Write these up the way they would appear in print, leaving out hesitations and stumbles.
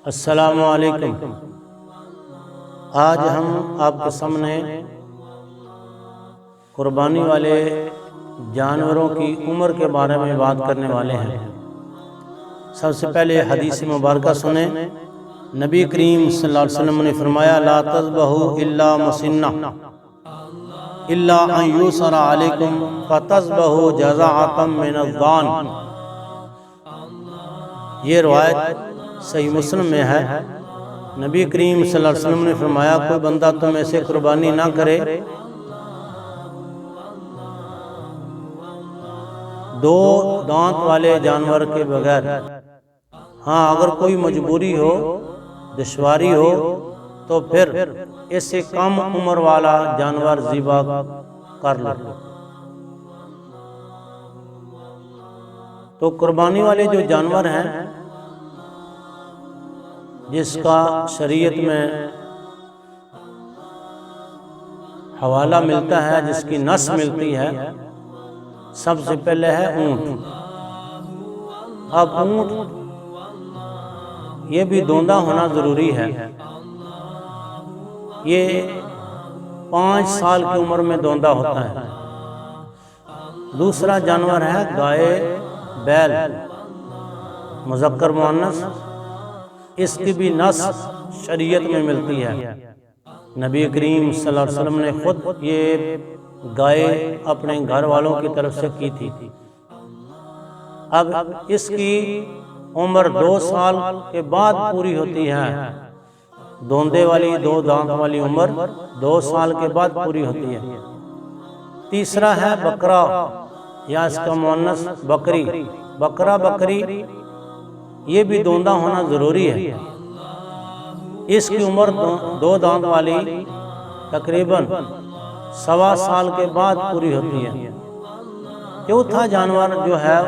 السلام علیکم۔ آج ہم آپ کے سامنے قربانی والے جانوروں کی عمر کے بارے میں بات کرنے والے ہیں۔ سب سے پہلے حدیث مبارکہ سنیں۔ نبی کریم صلی اللہ علیہ وسلم نے فرمایا لا تذبحوا الا مسنہ الا ان یسر علیکم فتذبحوا جزعۃ من الضان۔ یہ روایت صحیح مسلم میں ہے۔ نبی کریم صلی اللہ علیہ وسلم نے فرمایا کوئی بندہ تم ایسے قربانی نہ کرے دو دانت والے جانور کے بغیر۔ ہاں اگر کوئی مجبوری ہو، دشواری ہو تو پھر اس سے کم عمر والا جانور ذبح کر لو۔ تو قربانی والے جو جانور ہیں جس کا شریعت میں حوالہ ملتا ہے، جس کی نص ملتی ہے، سب سے پہلے ہے اونٹ۔ اب اونٹ یہ بھی دوندہ ہونا ضروری ہے۔ یہ 5 سال کی عمر میں دوندہ ہوتا ہے۔ دوسرا جانور ہے گائے بیل، مذکر مؤنث، اس کی بھی نص شریعت میں ملتی ہے۔ نبی کریم صلی اللہ علیہ وسلم نے خود یہ گائے اپنے گھر والوں کی طرف سے کی تھی۔ اب اس کی عمر 2 سال کے بعد پوری ہوتی ہے۔ دوندے والی، دو دانت والی عمر 2 سال کے بعد پوری ہوتی ہے۔ تیسرا ہے بکرا، یا اس کا مؤنث بکری۔ بکرا بکری یہ بھی دوندہ ہونا ضروری ہے۔ اس کی عمر 2 دانت والی تقریباً 1.25 سال کے بعد پوری ہوتی ہے۔ چوتھا جانور جو ہے،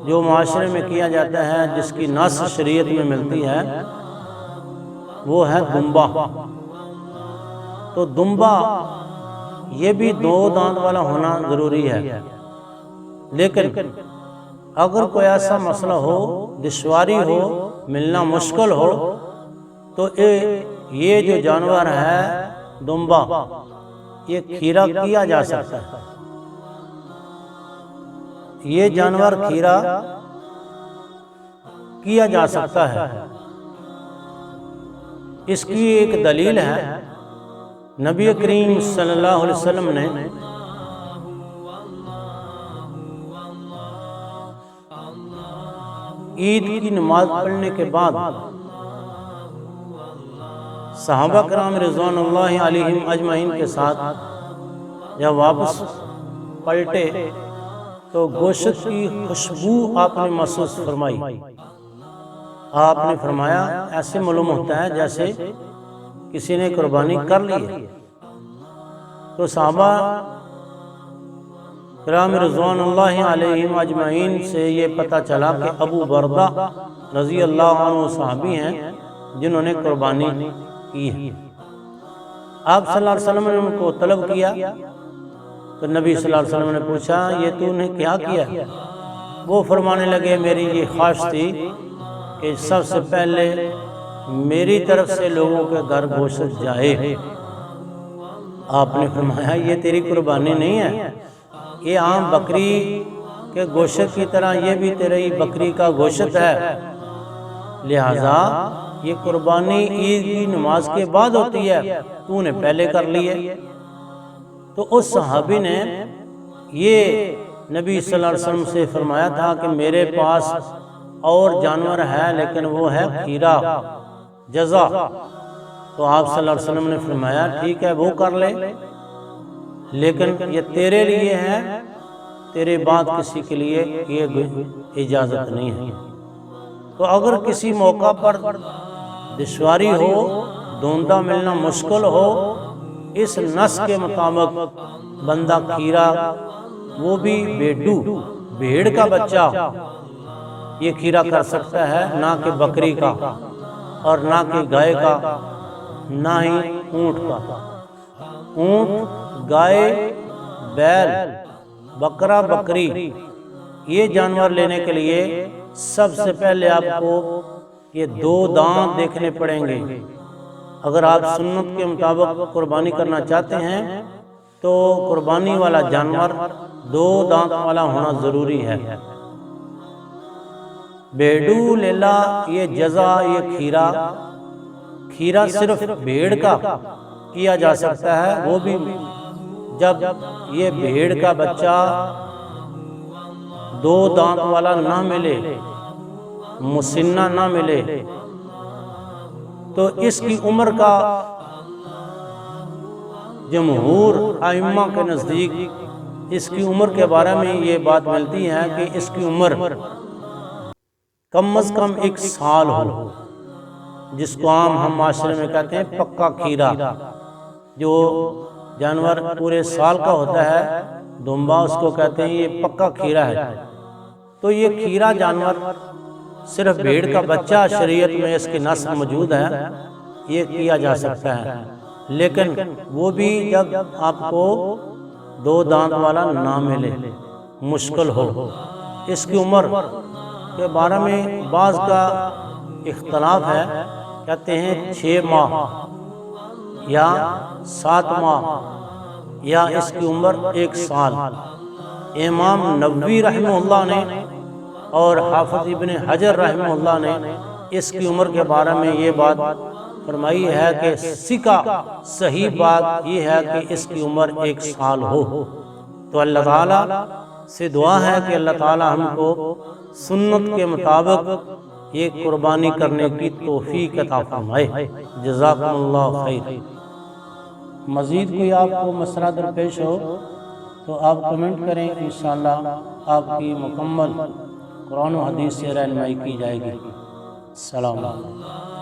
جو معاشرے میں کیا جاتا ہے، جس کی نص شریعت میں ملتی ہے، وہ ہے دمبا۔ تو دمبا یہ بھی 2 دانت والا ہونا ضروری ہے۔ لیکن اگر کوئی ایسا مسئلہ ہو، دشواری ہو، ملنا مشکل ہو، تو یہ جو جانور ہے دمبا، یہ کھیرا کیا جا سکتا ہے۔ یہ جانور کھیرا کیا جا سکتا ہے۔ اس کی ایک دلیل ہے، نبی کریم صلی اللہ علیہ وسلم نے عید کی نماز پڑھنے کے بعد صحابہ کرام رضوان اللہ علیہم اجمعین کے ساتھ جب واپس پلٹے تو گوشت کی خوشبو آپ نے محسوس فرمائی۔ آپ نے فرمایا ایسے معلوم ہوتا ہے جیسے کسی نے قربانی کر لی ہے۔ تو صحابہ کرام رضوان اللہ علیہم اجمعین سے یہ پتہ چلا کہ ابو بردہ رضی اللہ عنہ صحابی ہیں جنہوں نے قربانی کی ہے۔ آپ صلی اللہ علیہ وسلم نے ان کو طلب کیا تو نبی صلی اللہ علیہ وسلم نے پوچھا یہ تو نے کیا کیا؟ وہ فرمانے لگے میری یہ خواہش تھی کہ سب سے پہلے میری طرف سے لوگوں کے گھر گوشت جائے۔ آپ نے فرمایا یہ تیری قربانی نہیں ہے، یہ عام بکری کے گوشت کی طرح یہ بھی تیری بکری کا گوشت ہے، لہذا یہ قربانی عید کی نماز کے بعد ہوتی ہے، تو نے پہلے کر لی ہے۔ تو اس صحابی نے یہ نبی صلی اللہ علیہ وسلم سے فرمایا تھا کہ میرے پاس اور جانور ہے لیکن وہ ہے کھیرا، جزا۔ تو آپ صلی اللہ علیہ وسلم نے فرمایا ٹھیک ہے وہ کر لے، لیکن یہ تیرے لیے ہے، تیرے بعد کسی کے لیے یہ اجازت نہیں ہے۔ تو اگر کسی موقع پر دشواری ہو، دوندہ ملنا مشکل ہو، اس نص کے مطابق بندہ کھیرا، وہ بھی بیڈو، بھیڑ کا بچہ، یہ کھیرا کر سکتا ہے، نہ کہ بکری کا اور نہ کہ گائے کا، نہ ہی اونٹ کا۔ اونٹ، گائے، بیل، بکرا، بکری، یہ جانور لینے کے لیے سب سے پہلے آپ کو کہ 2 دانت دیکھنے پڑیں گے۔ اگر آپ سنت کے مطابق قربانی کرنا چاہتے ہیں تو قربانی والا جانور 2 دانت والا ہونا ضروری ہے۔ بیڑو لیلا، یہ جزا، یہ کھیرا صرف بھیڑ کا کیا جا سکتا ہے، وہ بھی جب یہ بھیڑ کا بچہ 2 دانت والا نہ ملے، مسنہ نہ ملے، تو اس کی عمر کا جمہور ائمہ کے نزدیک اس کی عمر کے بارے میں یہ بات ملتی ہے کہ اس کی عمر کم از کم 1 سال ہو، جس کو عام ہم معاشرے میں کہتے ہیں پکا کھیرا۔ جو جانور پورے سال کا ہوتا ہے دمبا، اس کو کہتے ہیں یہ پکا کھیرا ہے۔ تو یہ کھیرا جانور صرف بھیڑ کا بچہ شریعت میں اس کی نسل موجود ہے، یہ کیا جا سکتا ہے، لیکن وہ بھی جب آپ کو 2 دانت والا نہ ملے، مشکل ہو۔ اس کی عمر کے بارے میں بعض کا اختلاف ہے، کہتے ہیں 6 ماہ یا 7 ماہ یا اس کی عمر 1 سال۔ امام نووی رحمہ اللہ نے اور حافظ ابن حجر رحمہ اللہ نے اس کی عمر کے بارے میں یہ بات فرمائی ہے کہ صحیح بات یہ ہے کہ اس کی عمر 1 سال ہو۔ تو اللہ تعالیٰ سے دعا ہے کہ اللہ تعالیٰ ہم کو سنت کے مطابق یہ قربانی کرنے کی توفیق عطا فرمائے۔ جزاکم اللہ خیر۔ مزید کوئی آپ کو مسئلہ درپیش ہو تو آپ کمنٹ کریں، انشاءاللہ آپ کی مکمل قرآن و حدیث سے رہنمائی کی جائے گی۔ السلام علیکم۔